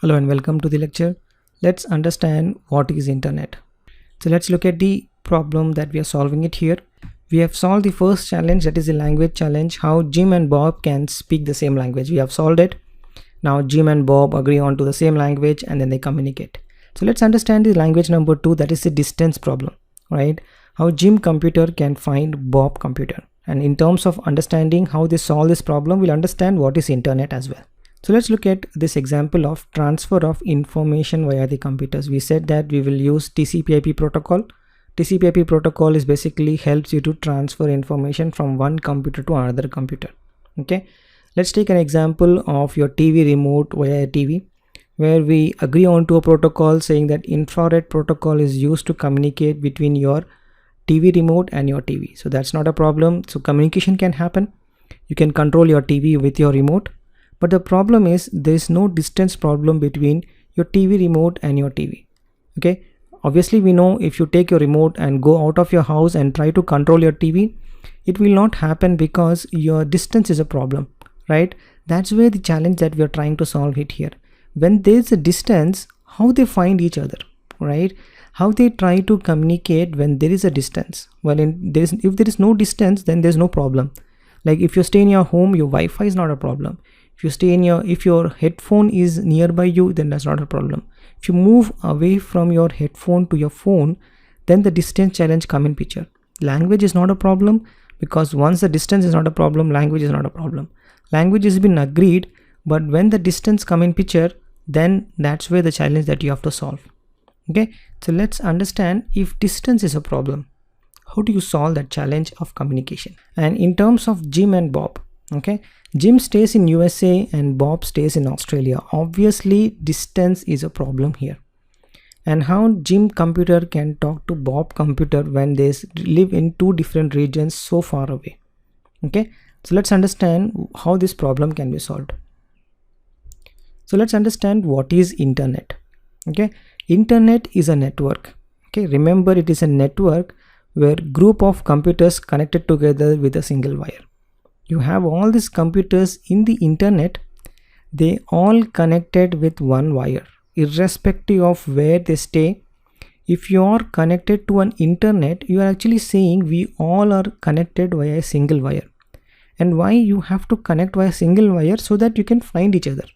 Hello and welcome to the lecture. Let's understand what is internet. So let's look at the problem that we are solving it here. We have solved the first challenge, that is the language challenge, how Jim and Bob can speak the same language. We have solved it. Now Jim and Bob agree on to the same language and then they communicate. So let's understand the language number 2, that is the distance problem, right? How Jim computer can find Bob computer. And in terms of understanding how they solve this problem, we'll understand what is internet as well. So let's look at this example of transfer of information via the computers. We said that we will use TCP/IP protocol. TCP/IP protocol is basically helps you to transfer information from one computer to another computer. Okay, let's take an example of your TV remote via a TV, where we agree on to a protocol saying that infrared protocol is used to communicate between your TV remote and your TV. So that's not a problem. So communication can happen. You can control your TV with your remote. But the problem is there is no distance problem between your TV remote and your TV. Okay, obviously we know if you take your remote and go out of your house and try to control your TV, it will not happen because your distance is a problem, right? That's where the challenge that we are trying to solve it here. When there is a distance, how they find each other, right? How they try to communicate when there is a distance. Well, if there is no distance, then there's no problem. Like if you stay in your home, your Wi-Fi is not a problem. If your headphone is nearby you, then that's not a problem. If you move away from your headphone to your phone, then the distance challenge come in picture. Language is not a problem because once the distance is not a problem, language is not a problem. Language has been agreed, but when the distance come in picture, then that's where the challenge that you have to solve. Okay, so let's understand if distance is a problem, how do you solve that challenge of communication? And in terms of Jim and Bob, okay, Jim stays in USA and Bob stays in Australia. Obviously distance is a problem here. And how Jim computer can talk to Bob computer when they live in two different regions so far away. Okay, so let's understand how this problem can be solved. So let's understand what is internet. Okay, internet is a network. Okay, remember it is a network where group of computers connected together with a single wire. You have all these computers in the internet, they all connected with one wire, irrespective of where they stay. If you are connected to an internet, you are actually saying we all are connected via a single wire. And why you have to connect via a single wire? So that you can find each other.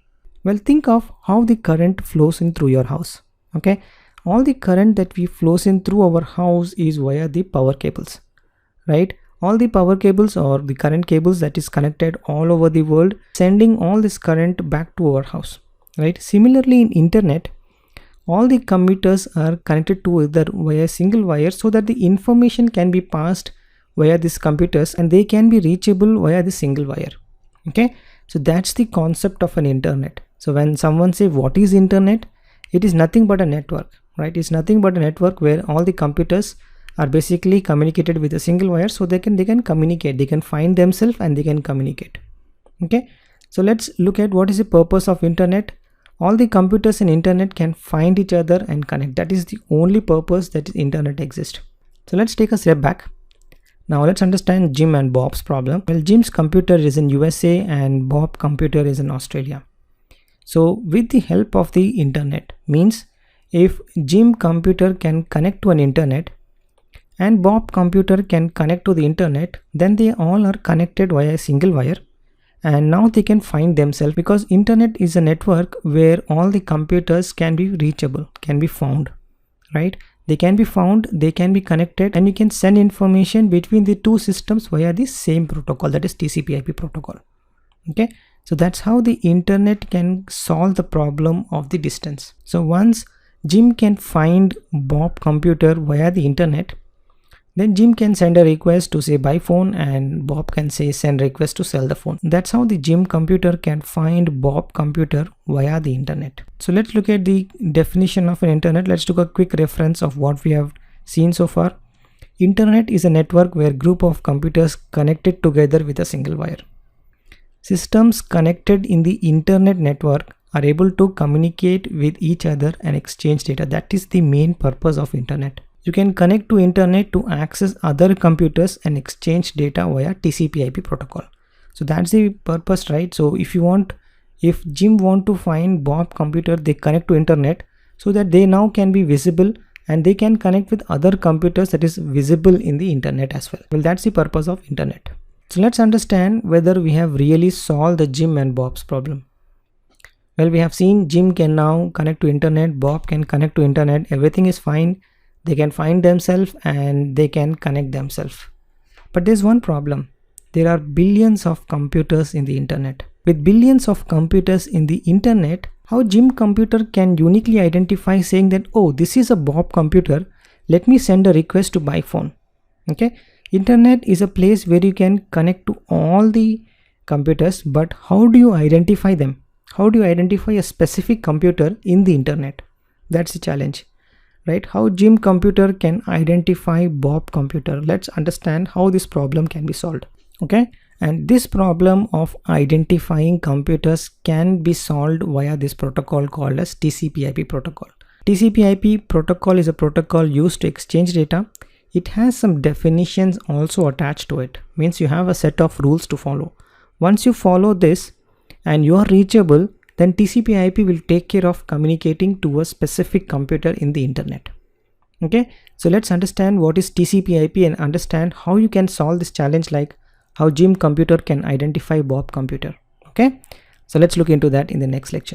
Well, think of how the current flows in through your house. Okay, all the current that we flows in through our house is via the power cables, right? All the power cables or the current cables that is connected all over the world, sending all this current back to our house, right? Similarly in internet, all the computers are connected together via a single wire so that the information can be passed via these computers and they can be reachable via the single wire. Okay, so that's the concept of an internet. So when someone say what is internet, it is nothing but a network, right? It's nothing but a network where all the computers are basically communicated with a single wire, so they can communicate, they can find themselves and they can communicate. Okay, so let's look at what is the purpose of internet. All the computers in internet can find each other and connect. That is the only purpose that internet exists. So let's take a step back. Now let's understand Jim and Bob's problem. Well, Jim's computer is in USA and Bob's computer is in Australia. So with the help of the internet, means if Jim computer can connect to an internet and Bob computer can connect to the internet, then they all are connected via a single wire and now they can find themselves, because internet is a network where all the computers can be reachable, can be found, right? They can be found, they can be connected, and you can send information between the two systems via the same protocol, that is TCP/IP protocol. Okay, so that's how the internet can solve the problem of the distance. So once Jim can find Bob computer via the internet, then Jim can send a request to say buy phone and Bob can say send request to sell the phone. That's how the Jim computer can find Bob computer via the internet. So let's look at the definition of an internet. Let's do a quick reference of what we have seen so far. Internet is a network where group of computers connected together with a single wire. Systems connected in the internet network are able to communicate with each other and exchange data. That is the main purpose of internet. You can connect to internet to access other computers and exchange data via TCP/IP protocol. So that's the purpose, right? So if you want if Jim want to find Bob computer, they connect to internet so that they now can be visible and they can connect with other computers that is visible in the internet as well. Well, that's the purpose of internet. So let's understand whether we have really solved the Jim and Bob's problem. Well, we have seen Jim can now connect to internet, Bob can connect to internet, everything is fine. They can find themselves and they can connect themselves. But there's one problem. There are billions of computers in the internet. With billions of computers in the internet, how Jim computer can uniquely identify saying that, oh, this is a Bob computer, let me send a request to my phone. Okay, internet is a place where you can connect to all the computers, but how do you identify them? How do you identify a specific computer in the internet? That's the challenge, right? How Jim computer can identify Bob computer. Let's understand how this problem can be solved. Okay, and this problem of identifying computers can be solved via this protocol called as TCP/IP protocol. TCP/IP protocol is a protocol used to exchange data. It has some definitions also attached to it. Means you have a set of rules to follow. Once you follow this and you are reachable, then TCP/IP will take care of communicating to a specific computer in the internet. Okay, so let's understand what is TCP/IP and understand how you can solve this challenge, like how Jim computer can identify Bob computer. Okay, so let's look into that in the next lecture.